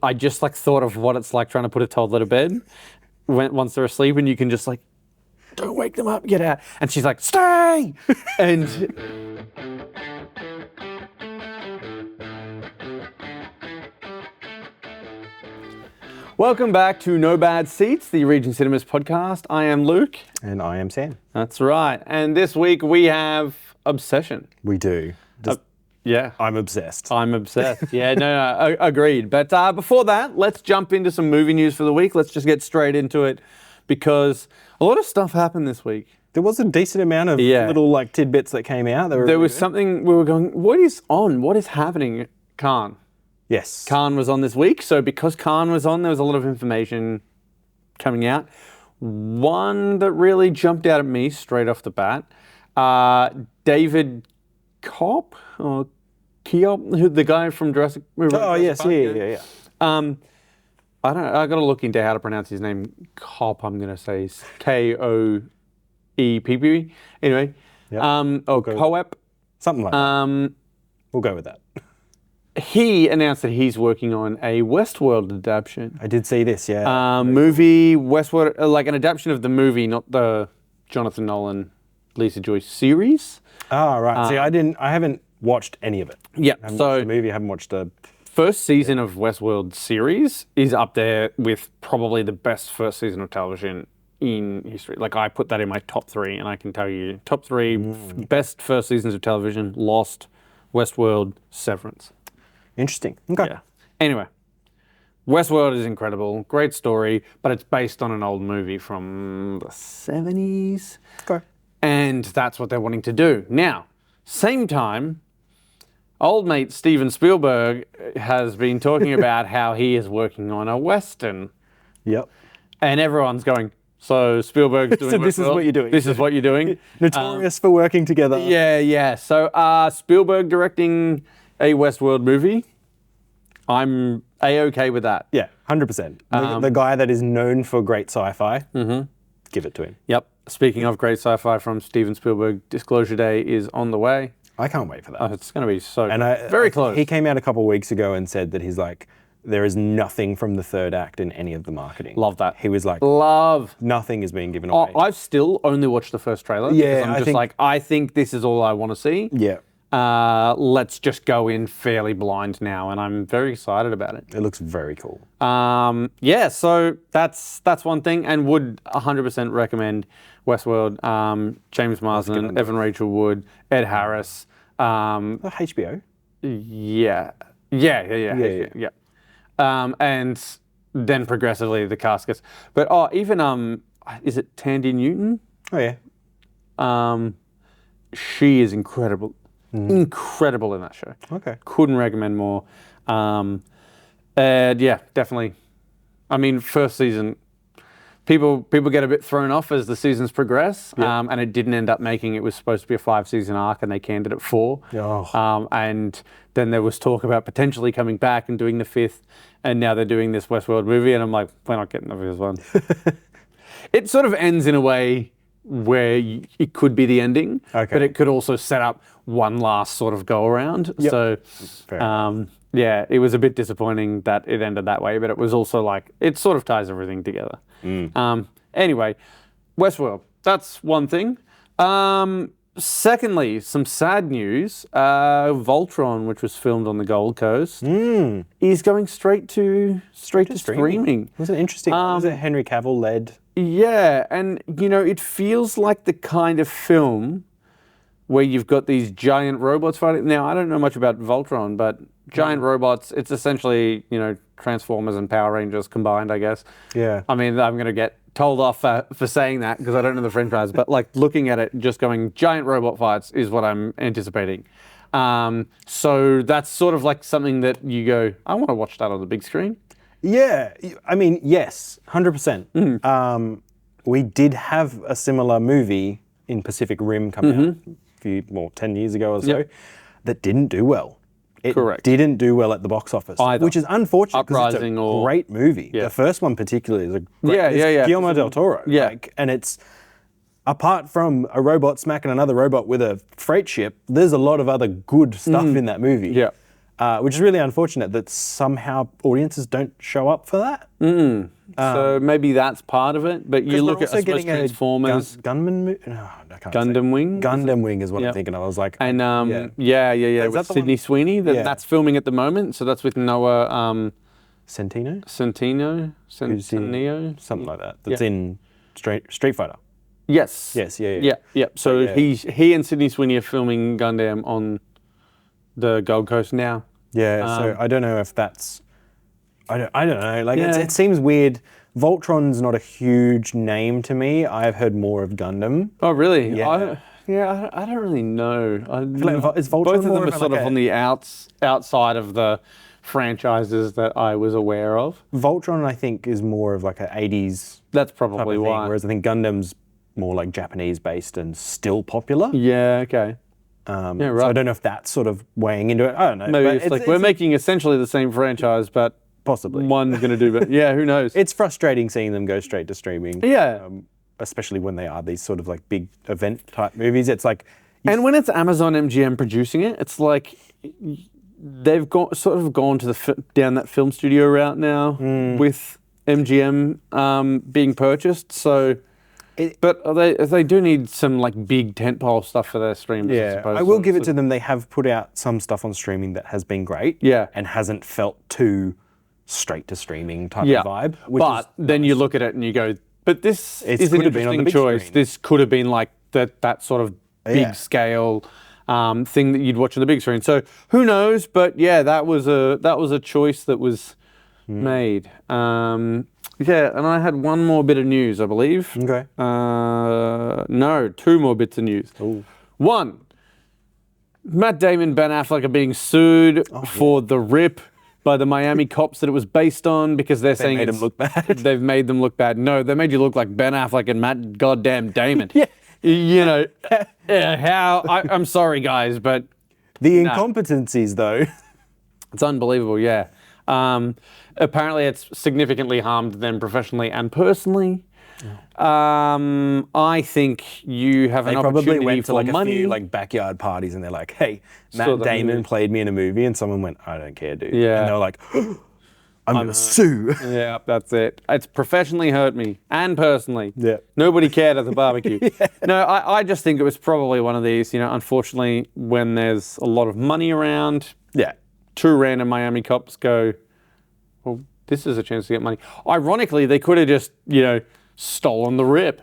I just like thought of what it's like trying to put a toddler to bed once they're asleep, and you can just like, don't wake them up, get out. And she's like, stay! And welcome back to No Bad Seats, the Region Cinemas podcast. I am Luke. And I am Sam. That's right. And this week we have Obsession. We do. Yeah. I'm obsessed. I'm obsessed. Yeah, no, agreed. But before that, let's jump into some movie news for the week. Let's just get straight into it because a lot of stuff happened this week. There was a decent amount of little like tidbits that came out. There was something we were going, what is on? What is happening at Cannes? Yes. Cannes was on this week. So because Cannes was on, there was a lot of information coming out. One that really jumped out at me straight off the bat, David Kopp, or Keop, the guy from Jurassic Park. Oh, yes, yeah. I don't know, I got to look into how to pronounce his name. Kopp, I'm going to say is Koepp. Anyway, Koepp. Something like that. We'll go with that. He announced that he's working on a Westworld adaptation. I did see this, yeah. Movie, Westworld, like an adaptation of the movie, not the Jonathan Nolan, Lisa Joy series. Oh, right. See, I haven't watched any of it. Yeah. I haven't watched the movie, I haven't watched the first season of Westworld series is up there with probably the best first season of television in history. Like I put that in my top 3, and I can tell you top 3 best first seasons of television: Lost, Westworld, Severance. Interesting. Okay. Yeah. Anyway, Westworld is incredible, great story, but it's based on an old movie from the 70s. Okay. And that's what they're wanting to do. Now, same time, old mate Steven Spielberg has been talking about how he is working on a Western. Yep. And everyone's going, so Spielberg's doing So this is what you're doing. This is what you're doing. Notorious for working together. Yeah. So Spielberg directing a Westworld movie. I'm A-okay with that. Yeah, 100%. The guy that is known for great sci-fi, give it to him. Yep. Speaking of great sci-fi from Steven Spielberg, Disclosure Day is on the way. I can't wait for that. It's going to be so very close. He came out a couple of weeks ago and said that he's like, there is nothing from the third act in any of the marketing. Love that. He was like, nothing is being given away. I've still only watched the first trailer. Yeah, because I think this is all I want to see. Yeah. Let's just go in fairly blind now, and I'm very excited about it. It looks very cool. Yeah, so that's one thing, and would 100% recommend Westworld. James Marsden, Evan Rachel Wood, Ed Harris. HBO? Yeah. And then progressively the cast gets, but even is it Tandy Newton? Oh yeah. She is incredible. Incredible in that show. Okay. Couldn't recommend more. And yeah, definitely. I mean, first season, people get a bit thrown off as the seasons progress, and it didn't end up making. It was supposed to be a 5-season arc, and they canned it at 4. Oh. And then there was talk about potentially coming back and doing the 5th, and now they're doing this Westworld movie, and I'm like, we're not getting the 5th one. It sort of ends in a way where it could be the ending, but it could also set up one last sort of go around. Yep. So, yeah, it was a bit disappointing that it ended that way, but it was also like, it sort of ties everything together. Anyway, Westworld, that's one thing. Secondly, some sad news. Voltron, which was filmed on the Gold Coast, is going straight to streaming. Was it interesting? Was it Henry Cavill led? Yeah, and it feels like the kind of film where you've got these giant robots fighting. Now, I don't know much about Voltron, but giant robots, it's essentially, Transformers and Power Rangers combined, I guess. Yeah. I mean, I'm going to get told off for saying that because I don't know the franchise, but like looking at it, just going giant robot fights is what I'm anticipating. So that's sort of like something that you go, I want to watch that on the big screen. Yeah, I mean, yes, 100%. We did have a similar movie in Pacific Rim come out a few 10 years ago or so that didn't do well. It didn't do well at the box office, which is unfortunate because it's a great movie. The first one particularly is a great Guillermo del Toro. And it's, apart from a robot smacking another robot with a freight ship, there's a lot of other good stuff in that movie. which is really unfortunate that somehow audiences don't show up for that. So maybe that's part of it. But you look at, I suppose, Transformers. Gunman movie? No, I can't Gundam Wing? Gundam Wing is what I'm thinking of. I was like... And yeah. Is With that the Sydney one? Sweeney. That's filming at the moment. So that's with Noah Centineo? Centineo? Something like that. That's in Street Fighter. Yes. Yeah. So Yeah. he and Sydney Sweeney are filming Gundam on the Gold Coast now. Yeah, so I don't know if that's... I don't know. Like, it seems weird. Voltron's not a huge name to me. I've heard more of Gundam. Oh, really? Yeah. I don't really know. Is Voltron both of them more are of sort like of on the outside of the franchises that I was aware of. Voltron, I think, is more of like an 80s That's type probably of thing, why. whereas I think Gundam's more like Japanese-based and still popular. Yeah, okay. Right. right. So I don't know if that's sort of weighing into it. I don't know. Maybe but it's like we're making essentially the same franchise, but possibly one's going to do better. Yeah, who knows? It's frustrating seeing them go straight to streaming. Yeah. Especially when they are these sort of like big event type movies. It's like... And when it's Amazon MGM producing it, it's like they've sort of gone to down that film studio route now with MGM being purchased. So, but they do need some like big tentpole stuff for their streams. I suppose. I will give it to them. They have put out some stuff on streaming that has been great. Yeah. And hasn't felt too straight to streaming type of vibe. But then you look at it and you go, but this is an could have been on the interesting big choice. screen. This could have been like that sort of big scale thing that you'd watch on the big screen. So who knows? But yeah, that was a choice that was made. And I had one more bit of news, I believe. Okay. No, two more bits of news. Ooh. One, Matt Damon, Ben Affleck are being sued for The Rip by the Miami cops that it was based on because they're saying made them look bad. They've made them look bad. No, they made you look like Ben Affleck and Matt goddamn Damon. Yeah. You know, I'm sorry, guys, but The incompetencies, though. it's unbelievable, yeah. Apparently, it's significantly harmed them professionally and personally. I think you have an They opportunity probably went to for like money. a few like backyard parties and they're like, hey, Saw Matt the Damon movie. played me in a movie, and someone went, I don't care, dude. Yeah. And they were like, I'm going to sue. Yeah, that's it. It's professionally hurt me and personally. Yeah. Nobody cared at the barbecue. No, I just think it was probably one of these, unfortunately, when there's a lot of money around, Yeah. two random Miami cops go, well, this is a chance to get money. Ironically, they could have just, stolen The Rip.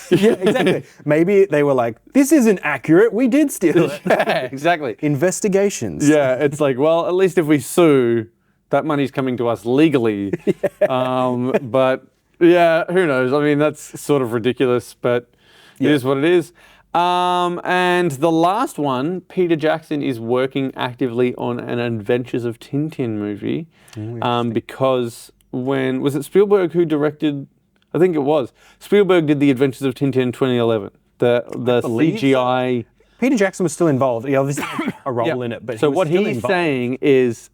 Yeah, exactly. Maybe they were like, this isn't accurate. We did steal it. Yeah, exactly. Investigations. Yeah, it's like, well, at least if we sue, that money's coming to us legally. But yeah, who knows? I mean, that's sort of ridiculous, but it is what it is. And the last one, Peter Jackson is working actively on an Adventures of Tintin movie. Because was it Spielberg who directed? I think it was. Spielberg did the Adventures of Tintin in 2011. The CGI. Peter Jackson was still involved. He obviously had a role in it, but so he was what still he's involved. saying is,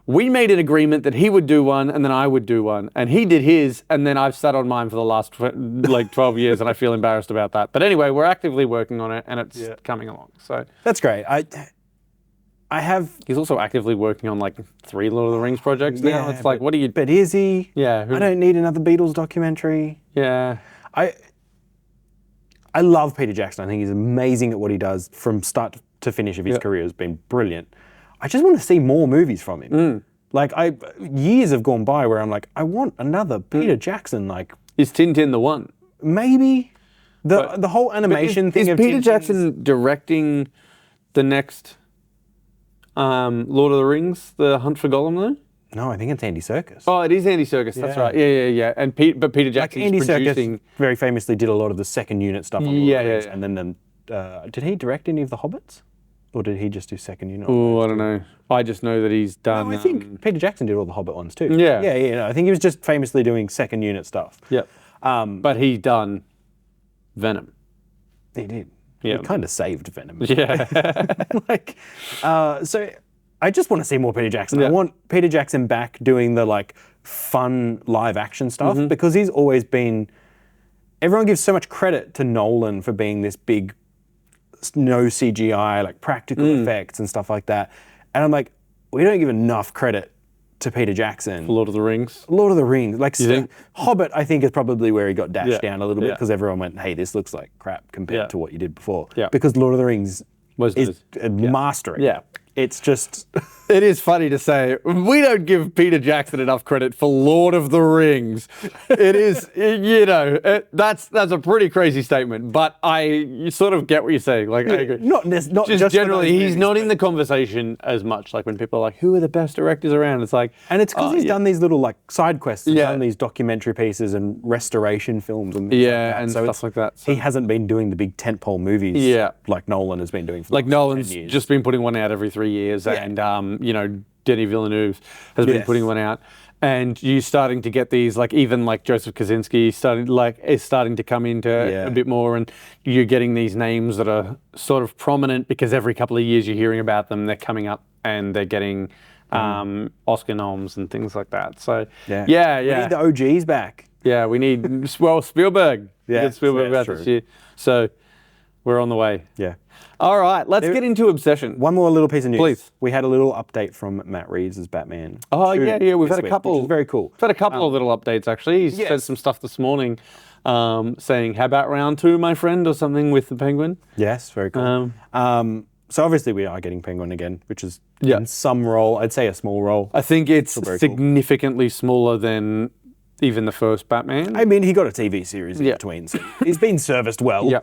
we made an agreement that he would do one and then I would do one, and he did his, and then I've sat on mine for the last 12 years, and I feel embarrassed about that. But anyway, we're actively working on it, and it's coming along. So That's great. he's also actively working on like 3 Lord of the Rings projects now. It's like, what do you? But is he? Yeah. I don't need another Beatles documentary. Yeah. I love Peter Jackson. I think he's amazing at what he does from start to finish of his career. Has been brilliant. I just want to see more movies from him. Like years have gone by where I'm like, I want another Peter Jackson. Like, Is Tintin the one? maybe the whole animation thing Is of Peter Tintin's- Jackson directing the next Lord of the Rings, The Hunt for Gollum, though? No, I think it's Andy Serkis. Oh, it is Andy Serkis. That's Yeah. right. Yeah. And but Peter Like Jackson's Andy producing. Serkis very famously did a lot of the second unit stuff on Lord of the Yeah, Rings, yeah. and then did he direct any of the Hobbits, or did he just do second unit? Oh, I don't know. I just know that he's done. No, I think Peter Jackson did all the Hobbit ones too. Yeah. No, I think he was just famously doing second unit stuff. Yep. But he's done Venom. He did. Yeah. He kind of saved Venom. Yeah. So I just want to see more Peter Jackson. Yeah. I want Peter Jackson back doing the like fun live action stuff because he's always been. Everyone gives so much credit to Nolan for being this big, no CGI, like practical effects and stuff like that. And I'm like, we don't give enough credit to Peter Jackson. Lord of the Rings. Lord of the Rings. Like, think? Hobbit, I think, is probably where he got dashed Yeah. down a little bit Yeah. because everyone went, hey, this looks like crap compared Yeah. to what you did before. Yeah. Because Lord of the Rings Was is mastering. Yeah. It's just... It is funny to say, we don't give Peter Jackson enough credit for Lord of the Rings. It is, that's a pretty crazy statement, but you sort of get what you're saying. Like, I agree. Not just generally, for those he's movies, not in but- the conversation as much. Like when people are like, who are the best directors around? It's like... And it's because he's done these little like side quests and Yeah. done these documentary pieces and restoration films and things Yeah, like that. and So stuff like that. So- He hasn't been doing the big tentpole movies Yeah. like Nolan has been doing for Like the last 10 Nolan's years. just been putting one out every 3 years, Yeah. and Denis Villeneuve has been Yes. putting one out, and you're starting to get these like even like Joseph Kosinski is starting to come into Yeah. a bit more, and you're getting these names that are sort of prominent because every couple of years you're hearing about them. They're coming up and they're getting Oscar noms and things like that. So We yeah. need the OGs back. Yeah, we need Spielberg. We Yeah, get Spielberg that's back this true. year. So we're on the way. Yeah. All right, let's get into Obsession. One more little piece of news. Please. We had a little update from Matt Reeves as Batman. Oh, 2 yeah, we've this had a week, couple. Which is very cool. We've had a couple of little updates, actually. He said some stuff this morning saying, how about round 2, my friend, or something with the Penguin? Yes, very cool. So obviously we are getting Penguin again, which is Yeah. in some role, I'd say a small role. I think it's very cool. significantly smaller than even the first Batman. I mean, he got a TV series in Yeah. between, so he's been serviced well. Yeah.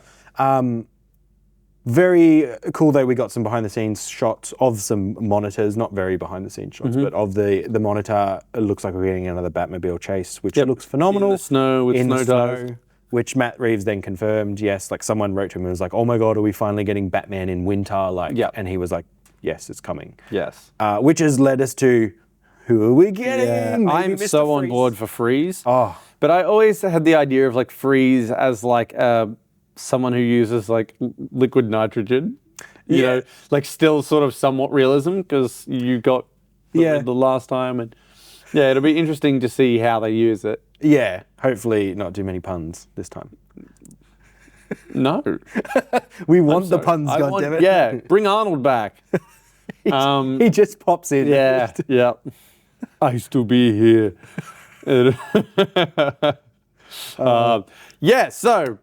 Very cool though, we got some behind the scenes shots of some monitors, not very behind the scenes shots, but of the monitor. It looks like we're getting another Batmobile chase, which looks phenomenal. In the snow with In the snow tires. which Matt Reeves then confirmed, yes, like someone wrote to him and was like, oh my God, are we finally getting Batman in winter? Like, Yeah. and he was like, yes, it's coming. Yes. Which has led us to, who are we getting? Maybe I'm Mr. so on Freeze. board for Freeze. Oh. But I always had the idea of like Freeze as like someone who uses like liquid nitrogen. You know, like still sort of somewhat realism because you got the last time, and yeah, it'll be interesting to see how they use it. Yeah, hopefully not too many puns this time. No, We want the puns, I want- goddammit. Yeah, bring Arnold back. He just pops in. Yeah, yeah. I used to be here. Yeah, so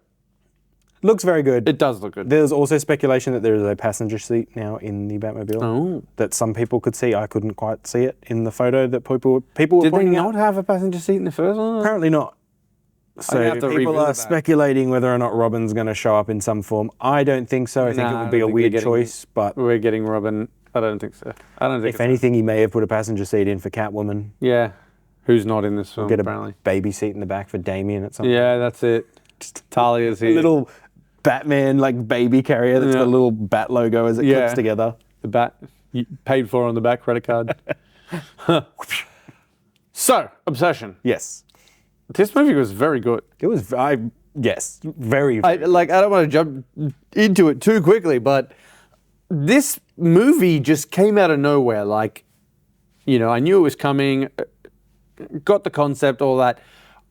Looks very good. it does look good. There's also speculation that there is a passenger seat now in the Batmobile Oh. that some people could see. I couldn't quite see it in the photo that people were Did they pointing not out. have a passenger seat in the first one? Apparently not. So have to people revisit are that. speculating whether or not Robin's going to show up in some form. I don't think so. I think it Nah, would be I a think weird they're getting- choice, but We're getting Robin. I don't think so. I don't think if anything, he may have put a passenger seat in for Catwoman. Yeah. Who's not in this film, Get a apparently. baby seat in the back for Damien at some Yeah, that's it. Talia's here. little Batman like baby carrier that's got a little bat logo as it Yeah. clips together. The bat you paid for on the back credit card. So, Obsession. Yes. This movie was very good. It was yes, very, I very don't want to jump into it too quickly, but this movie just came out of nowhere. Like, I knew it was coming, got the concept, all that.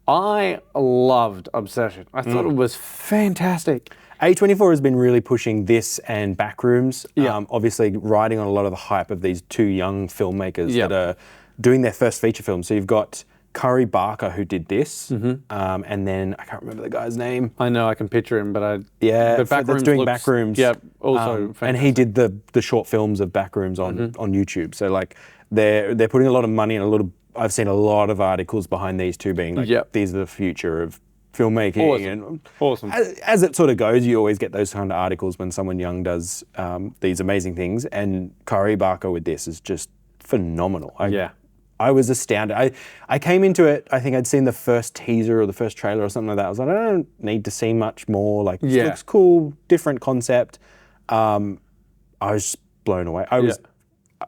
I loved Obsession. I thought it was fantastic. A24 has been really pushing this and Backrooms. Yeah. Obviously riding on a lot of the hype of these two young filmmakers Yeah. that are doing their first feature film. So you've got Curry Barker who did this, and then I can't remember the guy's name. I know, I can picture him, but But Backrooms that's doing looks- Backrooms. Yeah, also and fantastic. he did the short films of Backrooms on YouTube. So like they're putting a lot of money and I've seen a lot of articles behind these two being like, Yep. these are the future of filmmaking. Awesome. And Awesome. As it sort of goes, you always get those kind of articles when someone young does these amazing things. And Curry Barker with this is just phenomenal. I was astounded. I came into it, I think I'd seen the first teaser or the first trailer or something like that. I was like, I don't need to see much more. Like, this looks cool, different concept. I was just blown away.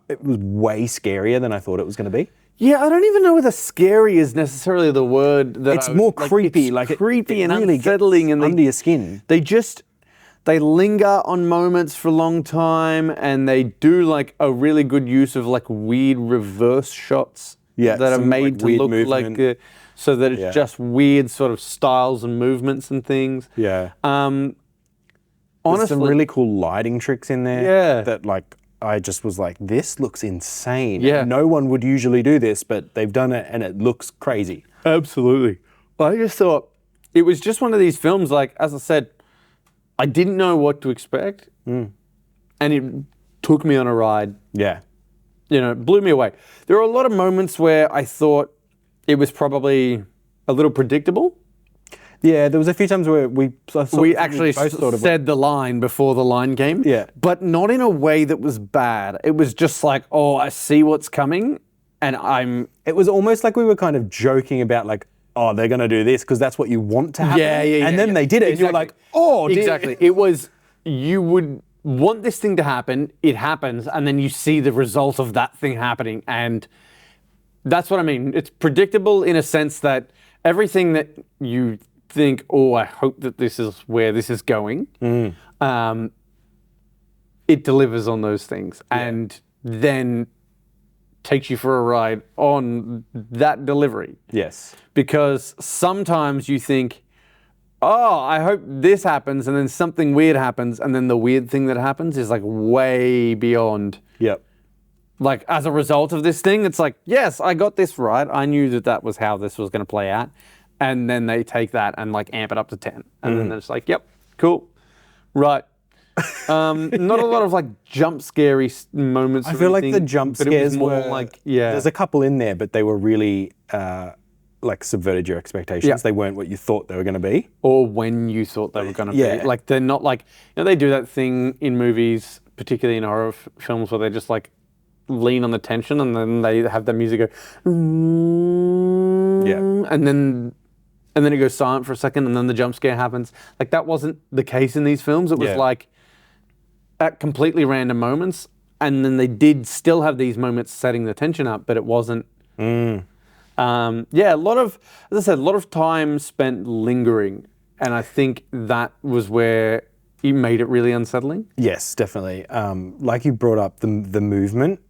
It was way scarier than I thought it was going to be. Yeah, I don't even know whether scary is necessarily the word that It's more creepy. It's Like creepy it and really unsettling, gets and under your skin. they linger on moments for a long time, and they do like a really good use of like weird reverse shots Yeah, that are some, made like, to weird look movement. like so that it's Yeah. just weird sort of styles and movements and things. Yeah. Honestly, There's some really cool lighting tricks in there. Yeah. That like I just was like, this looks insane. Yeah. No one would usually do this, but they've done it and it looks crazy. Absolutely. I just thought it was just one of these films, like, as I said, I didn't know what to expect. And it took me on a ride. Yeah. You know, blew me away. There were a lot of moments where I thought it was probably a little predictable. Yeah, there was a few times where we actually said the line before the line came. Yeah. But not in a way that was bad. It was just like, oh, I see what's coming, and It was almost like we were kind of joking about like, oh, they're going to do this because that's what you want to happen. Yeah. And then they did it, and you were like, oh, dear. Exactly. It was, you would want this thing to happen, it happens, and then you see the result of that thing happening. And that's what I mean. It's predictable in a sense that everything that you think, oh, I hope that this is where this is going, it delivers on those things and then takes you for a ride on that delivery. Yes. Because sometimes you think, oh, I hope this happens, and then something weird happens, and then the weird thing that happens is like way beyond. Yep. Like, as a result of this thing, it's like, yes, I got this right. I knew that that was how this was going to play out. And then they take that and like amp it up to 10. And then it's like, yep, cool. Right. Not a lot of like jump scary moments. I feel like the jump scares were like, yeah. There's a couple in there, but they were really like subverted your expectations. Yeah. They weren't what you thought they were going to be. Or when you thought they were going to Yeah. be. Like, they're not like, you know, they do that thing in movies, particularly in horror films, where they just like lean on the tension and then they have the music go, Yeah. and then it goes silent for a second and then the jump scare happens. Like, that wasn't the case in these films. It was like at completely random moments, and then they did still have these moments setting the tension up, but it wasn't. A lot of, as I said, a lot of time spent lingering, and I think that was where you made it really unsettling. Yes, definitely. Like you brought up, the movement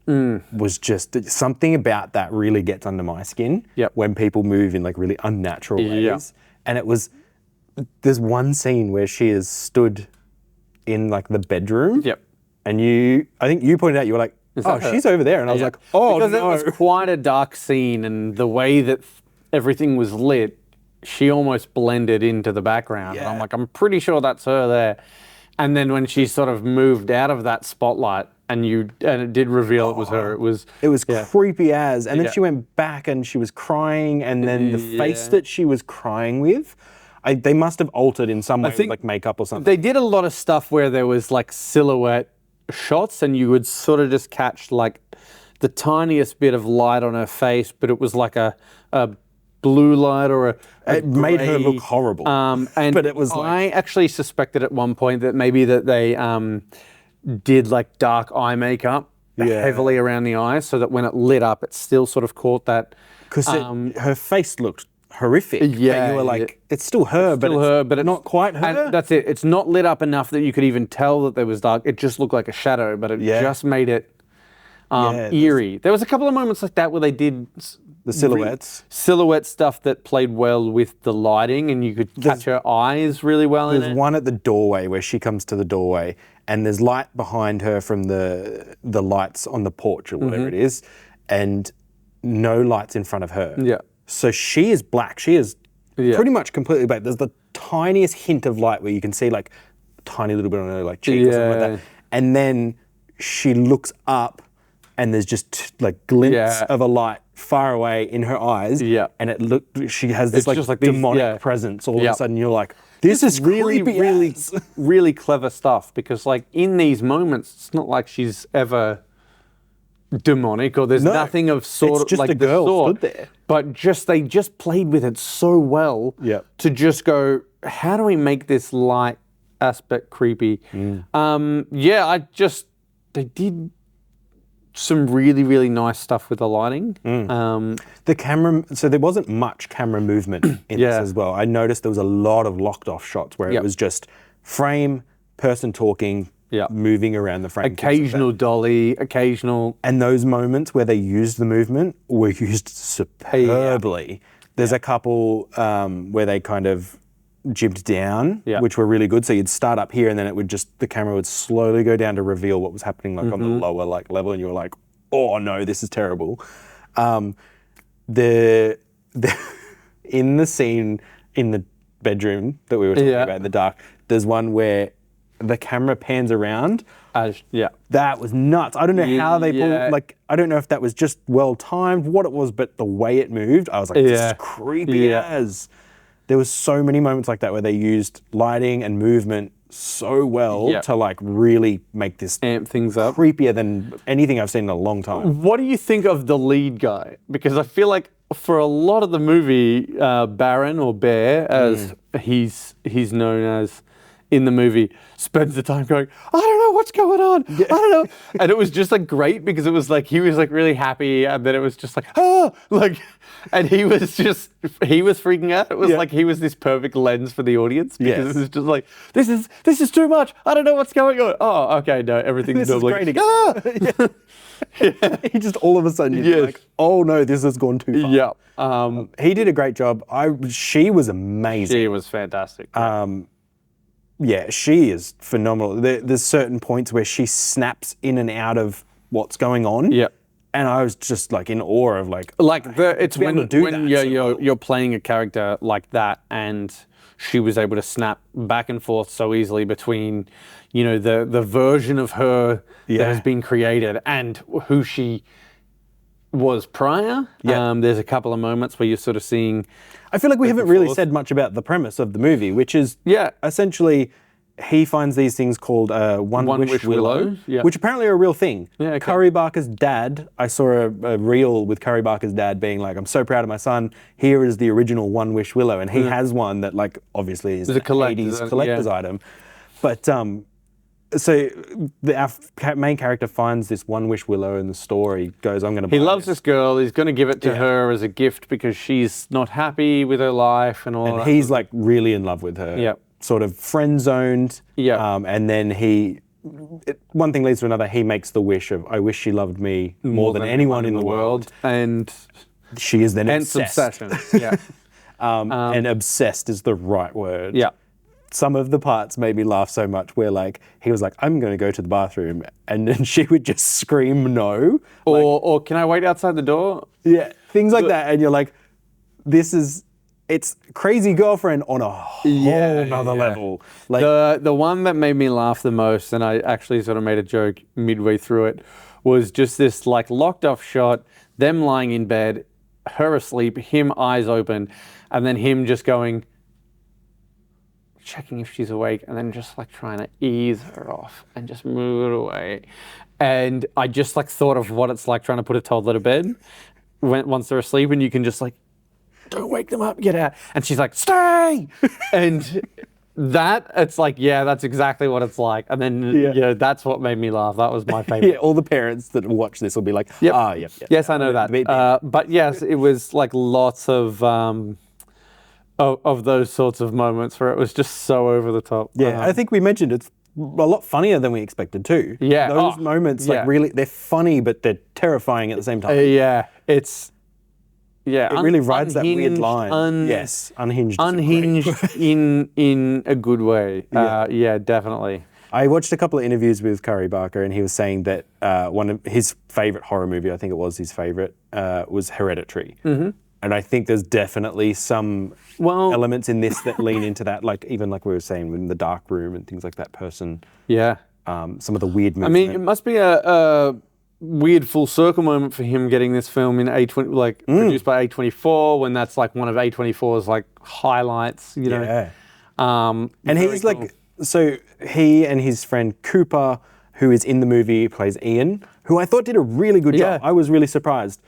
was just something about that really gets under my skin. Yep. When people move in like really unnatural ways. Yeah. And it was, there's one scene where she is stood in like the bedroom. Yep. And I think you pointed out, you were like, oh, her? she's over there. And I was like, oh, because no. it was quite a dark scene, and the way that everything was lit, she almost blended into the background. And I'm Yeah. like, I'm pretty sure that's her there. And then when she sort of moved out of that spotlight, and it did reveal it was her, it was creepy as. And then Yeah. she went back and she was crying, and then the face that she was crying with, they must have altered in some way, think like makeup or something. They did a lot of stuff where there was like silhouette shots, and you would sort of just catch like the tiniest bit of light on her face, but it was like a blue light or a It made her grey, look horrible. But it was like, I actually suspected at one point that maybe that they did like dark eye makeup heavily around the eyes, so that when it lit up, it still sort of caught that. because her face looked horrific. Yeah, but you were like, it's still her, but it's not quite her. And that's it. It's not lit up enough that you could even tell that there was dark. It just looked like a shadow, but it just made it eerie. There was a couple of moments like that where they did the silhouettes. Silhouette stuff that played well with the lighting, and you could catch her eyes really well in There's it. one at the doorway where she comes to the doorway, and there's light behind her from the lights on the porch or whatever it is, and no lights in front of her. Yeah. So she is black. She is pretty much completely black. There's the tiniest hint of light where you can see like a tiny little bit on her like cheek or something like that. And then she looks up, and there's just like glints of a light far away in her eyes. Yeah. And she has this like, just like these- demonic presence. All of a sudden you're like, this is really, creepy really, as. really clever stuff, because like in these moments, it's not like she's ever demonic or there's nothing of sort it's of just like a girl the sort, stood there. but they just played with it so well to just go, how do we make this light aspect creepy? They did some really, really nice stuff with the lighting. The camera, so there wasn't much camera movement in this as well. I noticed there was a lot of locked off shots where it was just frame, person talking, moving around the frame. Occasional dolly, occasional. And those moments where they used the movement were used superbly. There's a couple where they kind of jibbed down, Yeah. which were really good. So you'd start up here and then the camera would slowly go down to reveal what was happening like on the lower like level, and you were like, oh no, this is terrible. The in the scene in the bedroom that we were talking about in the dark, there's one where the camera pans around. That was nuts. I don't know how they pulled, like, I don't know if that was just well timed, what it was, but the way it moved, I was like, this is creepy as. There was so many moments like that where they used lighting and movement so well to like really make this amp things up, creepier than anything I've seen in a long time. What do you think of the lead guy? Because I feel like for a lot of the movie, Baron or Bear, as he's known as in the movie, spends the time going, I don't know what's going on. I don't know. And it was just like great because it was like he was like really happy, and then it was just like, like, and he was freaking out. It was like he was this perfect lens for the audience because it was just like, this is too much. I don't know what's going on. Oh, okay, no, everything's this is great again. He just all of a sudden you're like, oh no, this has gone too far. He did a great job. She was amazing. She was fantastic. Yeah, she is phenomenal. There's certain points where she snaps in and out of what's going on. Yeah. And I was just like in awe of like it's when you're playing a character like that, and she was able to snap back and forth so easily between, you know, the version of her that has been created and who she was prior. There's a couple of moments where you're sort of seeing. I feel like we haven't really said much about the premise of the movie, which is essentially he finds these things called one wish willow, which apparently are a real thing. Curry Barker's dad, I saw a reel with Curry Barker's dad being like, I'm so proud of my son. Here is the original one wish willow. And he has one that like obviously is an 80s collector's item. But so our main character finds this one wish willow in the store. He goes, I'm going to buy it. He loves this girl. He's going to give it to her as a gift because she's not happy with her life and all that. And he's like really in love with her. Sort of friend zoned. And then one thing leads to another. He makes the wish of, I wish she loved me more than anyone in the world. And she is then obsessed. Obsession. And obsessed is the right word. Some of the parts made me laugh so much where like he was like, I'm going to go to the bathroom, and then she would just scream no. Or can I wait outside the door? Yeah, things like that. And you're like, it's Crazy Girlfriend on a whole nother level. Like the one that made me laugh the most, and I actually sort of made a joke midway through it, was just this like locked off shot, them lying in bed, her asleep, him eyes open, and then him just going, checking if she's awake, and then just like trying to ease her off and just move it away. And I just like thought of what it's like trying to put a toddler to bed once they're asleep, and you can just like, don't wake them up, get out. And she's like, stay! And it's like, that's exactly what it's like. And then, that's what made me laugh. That was my favorite. All the parents that watch this will be like, yes, I know that. But yes, it was like lots of those sorts of moments where it was just so over the top. I think we mentioned it's a lot funnier than we expected too. Those moments, like really, they're funny, but they're terrifying at the same time. It really rides that weird line. Unhinged. Unhinged in a good way. Definitely. I watched a couple of interviews with Curry Barker, and he was saying that one of his favorite horror movie, I think it was his favorite, was Hereditary. And I think there's definitely some elements in this that lean into that, like even like we were saying in the dark room and things like that person. Some of the weird movement. I mean, it must be a weird full circle moment for him getting this film in A20, like produced by A24, when that's like one of A24's like highlights, you know. And he's cool. Like, so he and his friend Cooper, who is in the movie, plays Ian, who I thought did a really good job. I was really surprised.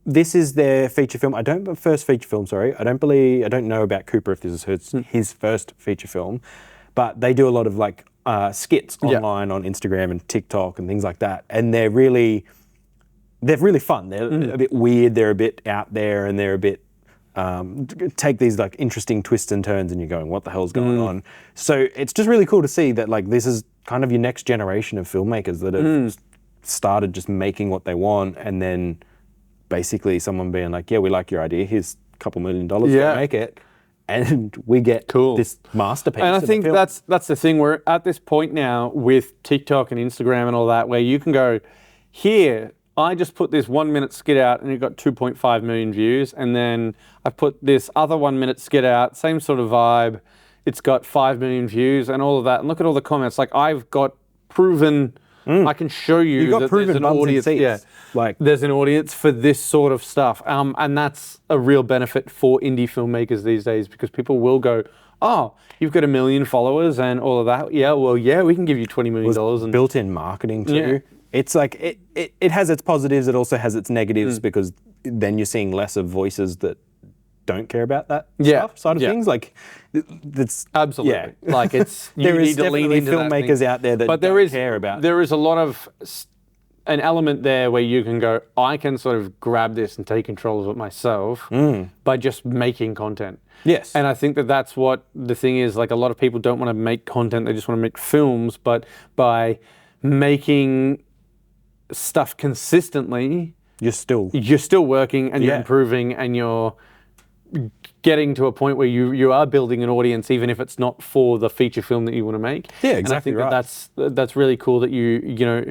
This is their feature film. First feature film, sorry. I don't know about Cooper if this is his first feature film, but they do a lot of like skits online on Instagram and TikTok and things like that. And they're really fun. They're a bit weird. They're a bit out there, and they're a bit take these like interesting twists and turns, and you're going, what the hell's going on? So it's just really cool to see that like this is kind of your next generation of filmmakers that have started just making what they want, and then basically someone being like, yeah, we like your idea, here's a couple $1 million to make it. and we get this masterpiece. And I think that's the thing. We're at this point now with TikTok and Instagram and all that, where you can go, here, I just put this 1 minute skit out and it got 2.5 million views. And then I put this other 1 minute skit out, same sort of vibe. It's got 5 million views and all of that. And look at all the comments. Like, I've got proven, I can show you that there's an audience. Yeah, like, there's an audience for this sort of stuff. And that's a real benefit for indie filmmakers these days, because people will go, oh, you've got 1 million followers and all of that. Yeah, well, yeah, we can give you $20 million. And built-in marketing too. Yeah. It's like, it has its positives, it also has its negatives, because then you're seeing less of voices that don't care about that stuff side of things. Like, that's absolutely like, it's you there need is to lean definitely into filmmakers out there that don't care about. There is a lot of an element there where you can go, I can sort of grab this and take control of it myself by just making content. Yes. And I think that that's what the thing is. Like, a lot of people don't want to make content, they just want to make films, but by making stuff consistently, you're still working and you're improving and you're getting to a point where you are building an audience, even if it's not for the feature film that you want to make. Yeah, exactly. And I think that's really cool that you know,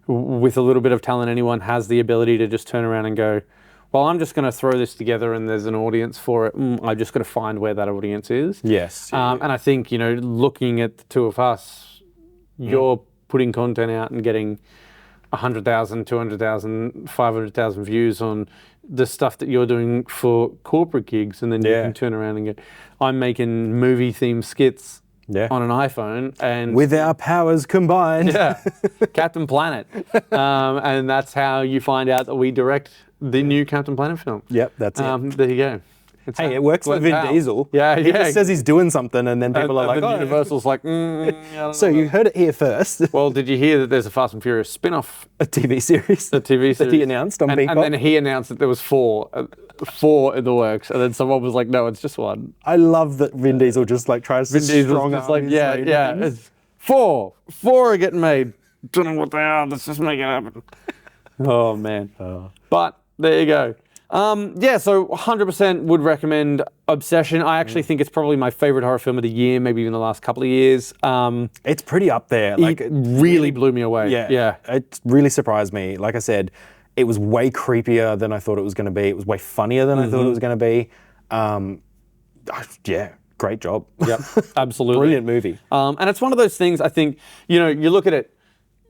with a little bit of talent, anyone has the ability to just turn around and go, well, I'm just going to throw this together and there's an audience for it. I've just got to find where that audience is. Yes. And I think, you know, looking at the two of us, you're putting content out and getting 100,000, 200,000, 500,000 views on the stuff that you're doing for corporate gigs, and then you can turn around and go, I'm making movie-themed skits on an iPhone, and with our powers combined, Captain Planet, and that's how you find out that we direct the new Captain Planet film. Yep, that's it. There you go. Hey, it works for Vin Diesel. Yeah, he just says he's doing something, and then people are like, "Oh." Universal's like, so you heard it here first. Well, did you hear that there's a Fast and Furious spin-off? A TV series. A TV series that he announced on Peacock. And then he announced that there was four in the works, and then someone was like, "No, it's just one." I love that Vin Diesel just like tries to strong just like, it's four are getting made. Don't know what they are. Let's just make it happen. Oh man. But there you go. So 100% would recommend Obsession. I actually think it's probably my favorite horror film of the year, maybe even the last couple of years. It's pretty up there. Like, it really blew me away. Yeah. It really surprised me. Like I said, it was way creepier than I thought it was going to be. It was way funnier than I thought it was going to be. Great job. Yep, absolutely. Brilliant movie. And it's one of those things, I think, you know, you look at it,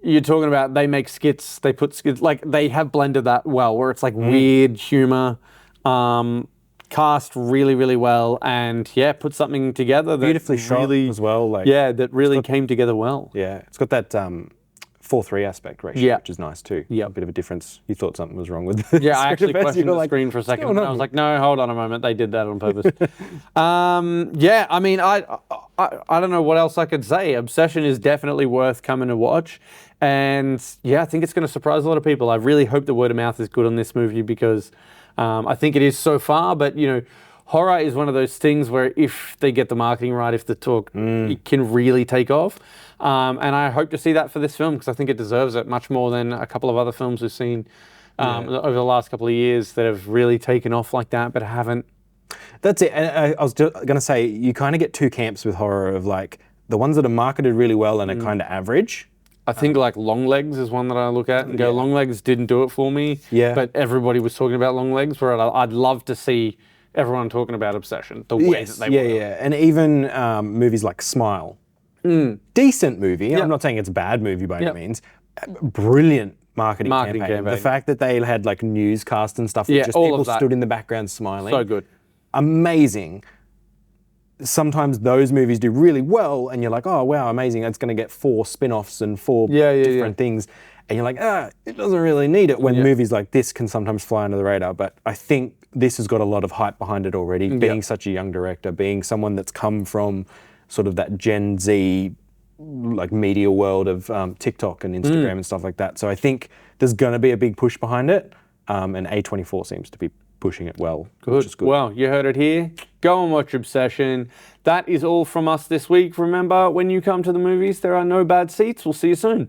you're talking about they make skits, they put skits, like they have blended that well, where it's like weird humor, cast really, really well, and put something together that beautifully shot as well. Like, that really came together well. Yeah, it's got that 4:3 aspect ratio, which is nice too. Yeah, a bit of a difference. You thought something was wrong with the I actually questioned the screen for a second. And I was like, no, hold on a moment, they did that on purpose. I mean, I don't know what else I could say. Obsession is definitely worth coming to watch. And I think it's going to surprise a lot of people. I really hope the word of mouth is good on this movie, because I think it is so far. But, you know, horror is one of those things where if they get the marketing right, if the talk, it can really take off. And I hope to see that for this film, because I think it deserves it much more than a couple of other films we've seen over the last couple of years that have really taken off like that, but haven't. That's it. And I was going to say, you kind of get two camps with horror, of like the ones that are marketed really well and are kind of average. I think like Longlegs is one that I look at and go, Longlegs didn't do it for me. Yeah. But everybody was talking about Longlegs, where I'd love to see everyone talking about Obsession, the way that they were. Yeah. And even movies like Smile. Decent movie. I'm not saying it's a bad movie by any means. Brilliant marketing campaign. The fact that they had like newscast and stuff, just people stood in the background smiling. So good. Amazing. Sometimes those movies do really well and you're like, oh wow, amazing, it's going to get 4 spin-offs and 4 different things, and you're like, it doesn't really need it, when movies like this can sometimes fly under the radar. But I think this has got a lot of hype behind it already, being such a young director, being someone that's come from sort of that Gen Z like media world of TikTok and Instagram and stuff like that. So I think there's going to be a big push behind it, and A24 seems to be pushing it well, which is good. Well, you heard it here. Go and watch Obsession. That is all from us this week. Remember, when you come to the movies, there are no bad seats. We'll see you soon.